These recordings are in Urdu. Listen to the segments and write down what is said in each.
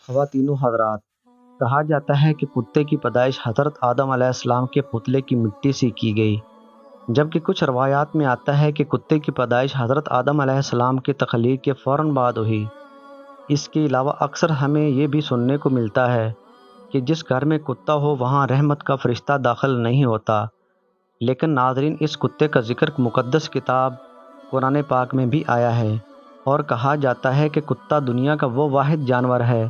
خواتین و حضرات، کہا جاتا ہے کہ کتے کی پیدائش حضرت آدم علیہ السلام کے پتلے کی مٹی سے کی گئی، جبکہ کچھ روایات میں آتا ہے کہ کتے کی پیدائش حضرت آدم علیہ السلام کی تخلیق کے فوراً بعد ہوئی۔ اس کے علاوہ اکثر ہمیں یہ بھی سننے کو ملتا ہے کہ جس گھر میں کتا ہو وہاں رحمت کا فرشتہ داخل نہیں ہوتا، لیکن ناظرین، اس کتے کا ذکر مقدس کتاب قرآن پاک میں بھی آیا ہے، اور کہا جاتا ہے کہ کتا دنیا کا وہ واحد جانور ہے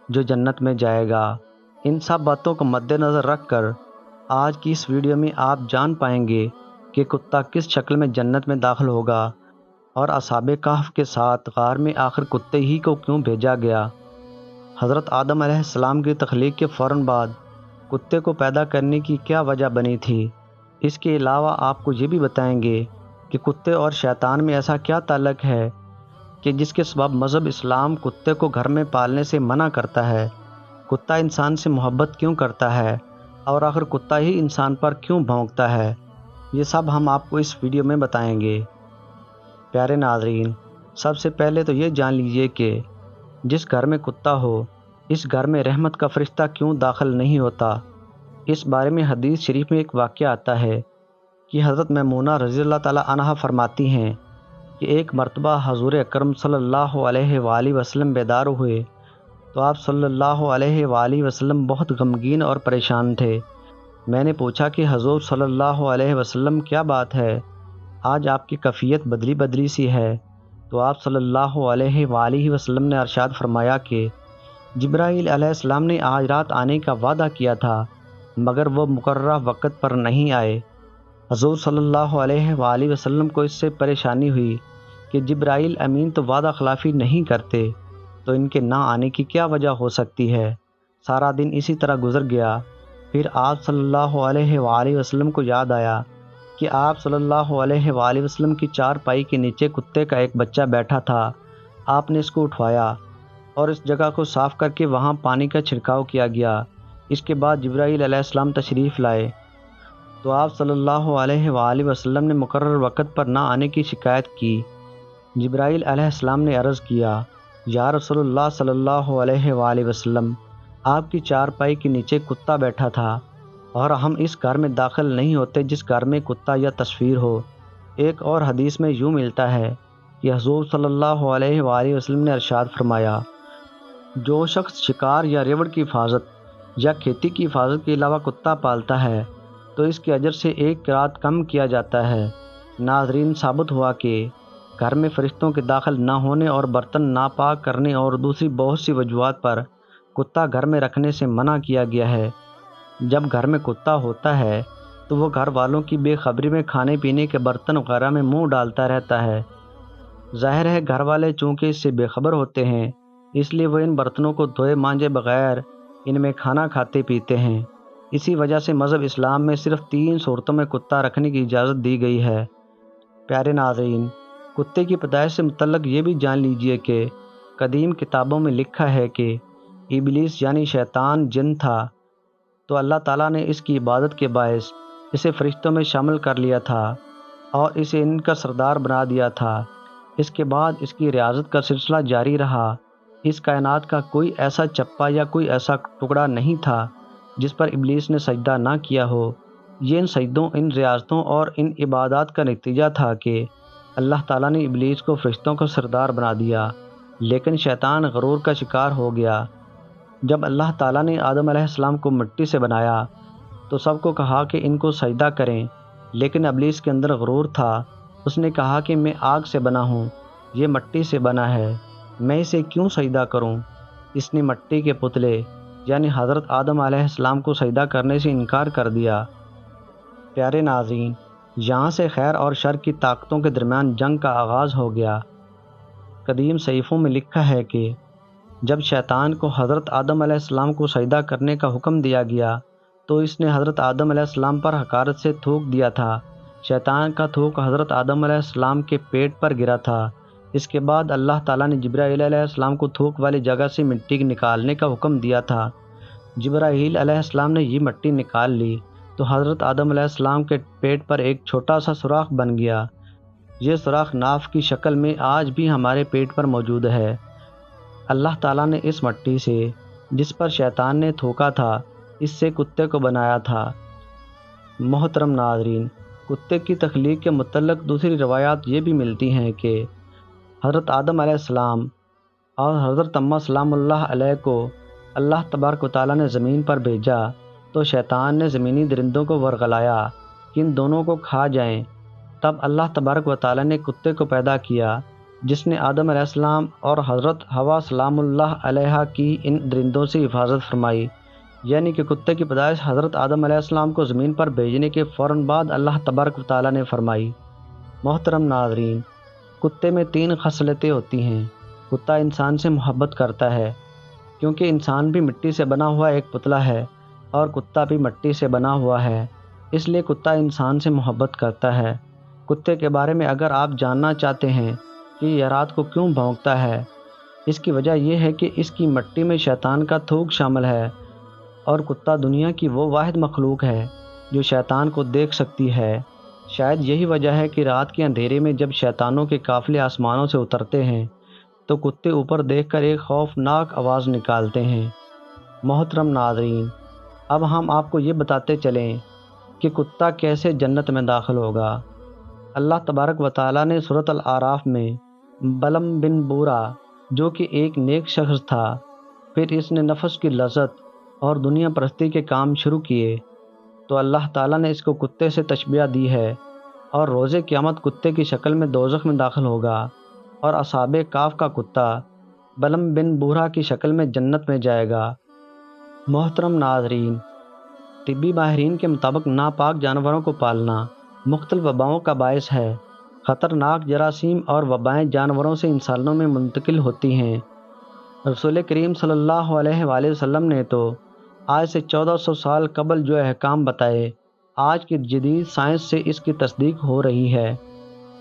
جو جنت میں جائے گا۔ ان سب باتوں کو مد نظر رکھ کر آج کی اس ویڈیو میں آپ جان پائیں گے کہ کتا کس شکل میں جنت میں داخل ہوگا، اور اصحاب کہف کے ساتھ غار میں آخر کتے ہی کو کیوں بھیجا گیا۔ حضرت آدم علیہ السلام کی تخلیق کے فوراً بعد کتے کو پیدا کرنے کی کیا وجہ بنی تھی۔ اس کے علاوہ آپ کو یہ بھی بتائیں گے کہ کتے اور شیطان میں ایسا کیا تعلق ہے کہ جس کے سبب مذہب اسلام کتے کو گھر میں پالنے سے منع کرتا ہے۔ کتا انسان سے محبت کیوں کرتا ہے، اور آخر کتا ہی انسان پر کیوں بھونکتا ہے، یہ سب ہم آپ کو اس ویڈیو میں بتائیں گے۔ پیارے ناظرین، سب سے پہلے تو یہ جان لیجئے کہ جس گھر میں کتا ہو اس گھر میں رحمت کا فرشتہ کیوں داخل نہیں ہوتا۔ اس بارے میں حدیث شریف میں ایک واقعہ آتا ہے کہ حضرت میمونہ رضی اللہ تعالیٰ عنہا فرماتی ہیں کہ ایک مرتبہ حضور اکرم صلی اللہ علیہ وآلہ وسلم بیدار ہوئے تو آپ صلی اللہ علیہ وآلہ وسلم بہت غمگین اور پریشان تھے۔ میں نے پوچھا کہ حضور صلی اللہ علیہ وسلم کیا بات ہے، آج آپ کی کیفیت بدلی بدلی سی ہے؟ تو آپ صلی اللہ علیہ وآلہ وسلم نے ارشاد فرمایا کہ جبرائیل علیہ السلام نے آج رات آنے کا وعدہ کیا تھا، مگر وہ مقررہ وقت پر نہیں آئے۔ حضور صلی اللہ علیہ وآلہ وسلم کو اس سے پریشانی ہوئی کہ جبرائیل امین تو وعدہ خلافی نہیں کرتے، تو ان کے نہ آنے کی کیا وجہ ہو سکتی ہے۔ سارا دن اسی طرح گزر گیا۔ پھر آپ صلی اللہ علیہ وآلہ وسلم کو یاد آیا کہ آپ صلی اللہ علیہ وآلہ وسلم کی چارپائی کے نیچے کتے کا ایک بچہ بیٹھا تھا۔ آپ نے اس کو اٹھوایا اور اس جگہ کو صاف کر کے وہاں پانی کا چھڑکاؤ کیا گیا۔ اس کے بعد جبرائیل علیہ السلام تشریف لائے تو آپ صلی اللہ علیہ وآلہ وسلم نے مقرر وقت پر نہ آنے کی شکایت کی۔ جبرائیل علیہ السلام نے عرض کیا، یا رسول اللہ صلی اللہ علیہ وآلہ وسلم، آپ کی چارپائی کے نیچے کتا بیٹھا تھا اور ہم اس گھر میں داخل نہیں ہوتے جس گھر میں کتا یا تصویر ہو۔ ایک اور حدیث میں یوں ملتا ہے کہ حضور صلی اللہ علیہ وآلہ وسلم نے ارشاد فرمایا، جو شخص شکار یا ریوڑ کی حفاظت یا کھیتی کی حفاظت کے علاوہ کتا پالتا ہے تو اس کے اجر سے ایک قرات کم کیا جاتا ہے۔ ناظرین، ثابت ہوا کہ گھر میں فرشتوں کے داخل نہ ہونے اور برتن ناپاک کرنے اور دوسری بہت سی وجوہات پر کتا گھر میں رکھنے سے منع کیا گیا ہے۔ جب گھر میں کتا ہوتا ہے تو وہ گھر والوں کی بے خبری میں کھانے پینے کے برتن وغیرہ میں منہ ڈالتا رہتا ہے۔ ظاہر ہے گھر والے چونکہ اس سے بے خبر ہوتے ہیں، اس لیے وہ ان برتنوں کو دھوئے مانجے بغیر ان میں کھانا کھاتے پیتے ہیں۔ اسی وجہ سے مذہب اسلام میں صرف 3 صورتوں میں کتا رکھنے کی اجازت دی گئی ہے۔ پیارے ناظرین، کتے کی پیدائش سے متعلق یہ بھی جان لیجئے کہ قدیم کتابوں میں لکھا ہے کہ ابلیس یعنی شیطان جن تھا، تو اللہ تعالیٰ نے اس کی عبادت کے باعث اسے فرشتوں میں شامل کر لیا تھا اور اسے ان کا سردار بنا دیا تھا۔ اس کے بعد اس کی ریاضت کا سلسلہ جاری رہا۔ اس کائنات کا کوئی ایسا چپا یا کوئی ایسا ٹکڑا نہیں تھا جس پر ابلیس نے سجدہ نہ کیا ہو۔ یہ ان سجدوں، ان ریاضتوں اور ان عبادات کا نتیجہ تھا کہ اللہ تعالیٰ نے ابلیس کو فرشتوں کا سردار بنا دیا، لیکن شیطان غرور کا شکار ہو گیا۔ جب اللہ تعالیٰ نے آدم علیہ السلام کو مٹی سے بنایا تو سب کو کہا کہ ان کو سجدہ کریں، لیکن ابلیس کے اندر غرور تھا۔ اس نے کہا کہ میں آگ سے بنا ہوں، یہ مٹی سے بنا ہے، میں اسے کیوں سجدہ کروں؟ اس نے مٹی کے پتلے یعنی حضرت آدم علیہ السلام کو سجدہ کرنے سے انکار کر دیا۔ پیارے ناظرین، یہاں سے خیر اور شر کی طاقتوں کے درمیان جنگ کا آغاز ہو گیا۔ قدیم صحیفوں میں لکھا ہے کہ جب شیطان کو حضرت آدم علیہ السلام کو سجدہ کرنے کا حکم دیا گیا تو اس نے حضرت آدم علیہ السلام پر حقارت سے تھوک دیا تھا۔ شیطان کا تھوک حضرت آدم علیہ السلام کے پیٹ پر گرا تھا۔ اس کے بعد اللہ تعالیٰ نے جبرائیل علیہ السلام کو تھوک والی جگہ سے مٹی نکالنے کا حکم دیا تھا۔ جبرائیل علیہ السلام نے یہ مٹی نکال لی تو حضرت آدم علیہ السلام کے پیٹ پر ایک چھوٹا سا سوراخ بن گیا۔ یہ سوراخ ناف کی شکل میں آج بھی ہمارے پیٹ پر موجود ہے۔ اللہ تعالیٰ نے اس مٹی سے جس پر شیطان نے تھوکا تھا، اس سے کتے کو بنایا تھا۔ محترم ناظرین، کتے کی تخلیق کے متعلق دوسری روایات یہ بھی ملتی ہیں کہ حضرت آدم علیہ السلام اور حضرت اماں سلام اللہ علیہ کو اللہ تبارک و تعالیٰ نے زمین پر بھیجا تو شیطان نے زمینی درندوں کو ورغلایا کہ ان دونوں کو کھا جائیں۔ تب اللہ تبارک و تعالیٰ نے کتے کو پیدا کیا، جس نے آدم علیہ السلام اور حضرت حوا سلام اللہ علیہ کی ان درندوں سے حفاظت فرمائی، یعنی کہ کتے کی پیدائش حضرت آدم علیہ السلام کو زمین پر بھیجنے کے فوراً بعد اللہ تبارک و تعالیٰ نے فرمائی۔ محترم ناظرین، کتے میں 3 خصلتیں ہوتی ہیں۔ کتا انسان سے محبت کرتا ہے، کیونکہ انسان بھی مٹی سے بنا ہوا ایک پتلا ہے اور کتا بھی مٹی سے بنا ہوا ہے، اس لیے کتا انسان سے محبت کرتا ہے۔ کتے کے بارے میں اگر آپ جاننا چاہتے ہیں کہ یہ رات کو کیوں بھونکتا ہے، اس کی وجہ یہ ہے کہ اس کی مٹی میں شیطان کا تھوک شامل ہے، اور کتا دنیا کی وہ واحد مخلوق ہے جو شیطان کو دیکھ سکتی ہے۔ شاید یہی وجہ ہے کہ رات کے اندھیرے میں جب شیطانوں کے قافلے آسمانوں سے اترتے ہیں تو کتے اوپر دیکھ کر ایک خوفناک آواز نکالتے ہیں۔ محترم ناظرین، اب ہم آپ کو یہ بتاتے چلیں کہ کتا کیسے جنت میں داخل ہوگا۔ اللہ تبارک و تعالیٰ نے سورۃ الاعراف میں بلعم بن بورا، جو کہ ایک نیک شخص تھا، پھر اس نے نفس کی لذت اور دنیا پرستی کے کام شروع کیے تو اللہ تعالیٰ نے اس کو کتے سے تشبیہ دی ہے، اور روز قیامت کتے کی شکل میں دوزخ میں داخل ہوگا، اور اصحاب کہف کا کتا بلعم بن بورا کی شکل میں جنت میں جائے گا۔ محترم ناظرین، طبی ماہرین کے مطابق ناپاک جانوروں کو پالنا مختلف وباؤں کا باعث ہے۔ خطرناک جراثیم اور وبائیں جانوروں سے انسانوں میں منتقل ہوتی ہیں۔ رسول کریم صلی اللہ علیہ وآلہ وسلم نے تو آج سے 1400 سال قبل جو احکام بتائے، آج کی جدید سائنس سے اس کی تصدیق ہو رہی ہے۔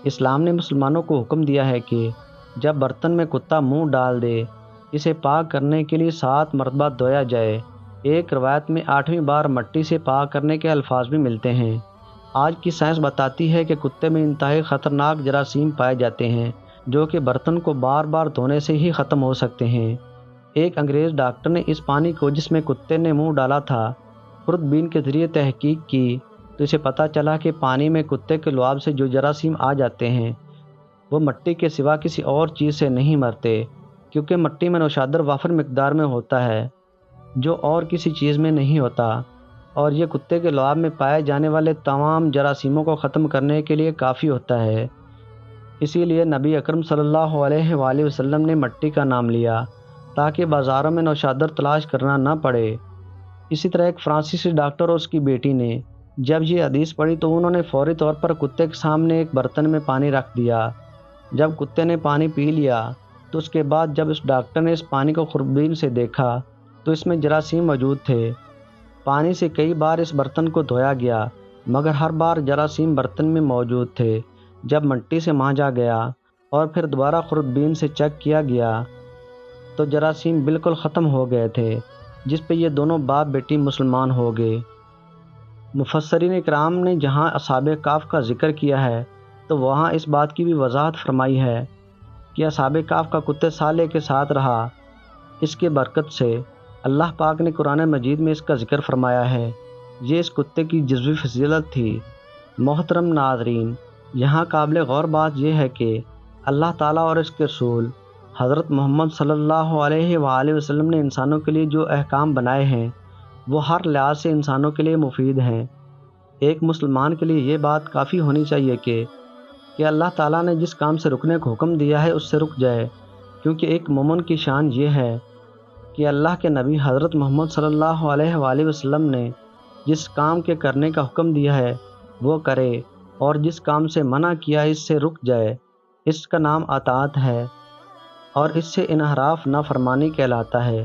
اسلام نے مسلمانوں کو حکم دیا ہے کہ جب برتن میں کتا منہ ڈال دے، اسے پاک کرنے کے لیے 7 مرتبہ دھویا جائے۔ ایک روایت میں 8ویں بار مٹی سے پاک کرنے کے الفاظ بھی ملتے ہیں۔ آج کی سائنس بتاتی ہے کہ کتے میں انتہائی خطرناک جراثیم پائے جاتے ہیں جو کہ برتن کو بار بار دھونے سے ہی ختم ہو سکتے ہیں۔ ایک انگریز ڈاکٹر نے اس پانی کو جس میں کتے نے منہ ڈالا تھا خوردبین کے ذریعے تحقیق کی تو اسے پتہ چلا کہ پانی میں کتے کے لعاب سے جو جراثیم آ جاتے ہیں وہ مٹی کے سوا کسی اور چیز سے نہیں مرتے، کیونکہ مٹی میں نوشادر وافر مقدار میں ہوتا ہے جو اور کسی چیز میں نہیں ہوتا، اور یہ کتے کے لعاب میں پائے جانے والے تمام جراثیموں کو ختم کرنے کے لیے کافی ہوتا ہے۔ اسی لیے نبی اکرم صلی اللہ علیہ وآلہ وسلم نے مٹی کا نام لیا تاکہ بازاروں میں نوشادر تلاش کرنا نہ پڑے۔ اسی طرح ایک فرانسیسی ڈاکٹر اور اس کی بیٹی نے جب یہ حدیث پڑھی تو انہوں نے فوری طور پر کتے کے سامنے ایک برتن میں پانی رکھ دیا۔ جب کتے نے پانی پی لیا تو اس کے بعد جب اس ڈاکٹر نے اس پانی کو خوردبین سے دیکھا تو اس میں جراثیم موجود تھے۔ پانی سے کئی بار اس برتن کو دھویا گیا مگر ہر بار جراثیم برتن میں موجود تھے۔ جب مٹی سے مانجا گیا اور پھر دوبارہ خوردبین سے چیک کیا گیا تو جراثیم بالکل ختم ہو گئے تھے، جس پہ یہ دونوں باپ بیٹی مسلمان ہو گئے۔ مفسرین اکرام نے جہاں اصحاب کہف کا ذکر کیا ہے تو وہاں اس بات کی بھی وضاحت فرمائی ہے کہ اصحاب کہف کا کتے صالح کے ساتھ رہا۔ اس کے برکت سے اللہ پاک نے قرآن مجید میں اس کا ذکر فرمایا ہے۔ یہ اس کتے کی جزوی فضیلت تھی۔ محترم ناظرین، یہاں قابل غور بات یہ ہے کہ اللہ تعالیٰ اور اس کے رسول حضرت محمد صلی اللہ علیہ وآلہ وسلم نے انسانوں کے لیے جو احکام بنائے ہیں وہ ہر لحاظ سے انسانوں کے لیے مفید ہیں۔ ایک مسلمان کے لیے یہ بات کافی ہونی چاہیے کہ اللہ تعالیٰ نے جس کام سے رکنے کو حکم دیا ہے اس سے رک جائے، کیونکہ ایک مومن کی شان یہ ہے کہ اللہ کے نبی حضرت محمد صلی اللہ علیہ وآلہ وسلم نے جس کام کے کرنے کا حکم دیا ہے وہ کرے، اور جس کام سے منع کیا اس سے رک جائے۔ اس کا نام اطاعت ہے، اور اس سے انحراف نافرمانی کہلاتا ہے۔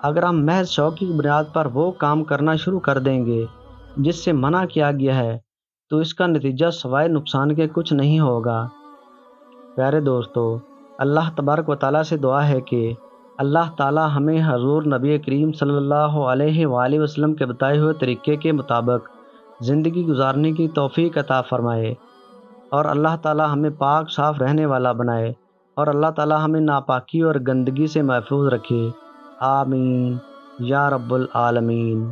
اگر ہم محض شوق کی بنیاد پر وہ کام کرنا شروع کر دیں گے جس سے منع کیا گیا ہے تو اس کا نتیجہ سوائے نقصان کے کچھ نہیں ہوگا۔ پیارے دوستو، اللہ تبارک و تعالیٰ سے دعا ہے کہ اللہ تعالیٰ ہمیں حضور نبی کریم صلی اللہ علیہ وآلہ وسلم کے بتائے ہوئے طریقے کے مطابق زندگی گزارنے کی توفیق عطا فرمائے، اور اللہ تعالیٰ ہمیں پاک صاف رہنے والا بنائے، اور اللہ تعالیٰ ہمیں ناپاکی اور گندگی سے محفوظ رکھے۔ آمین۔ یا رب العالمین۔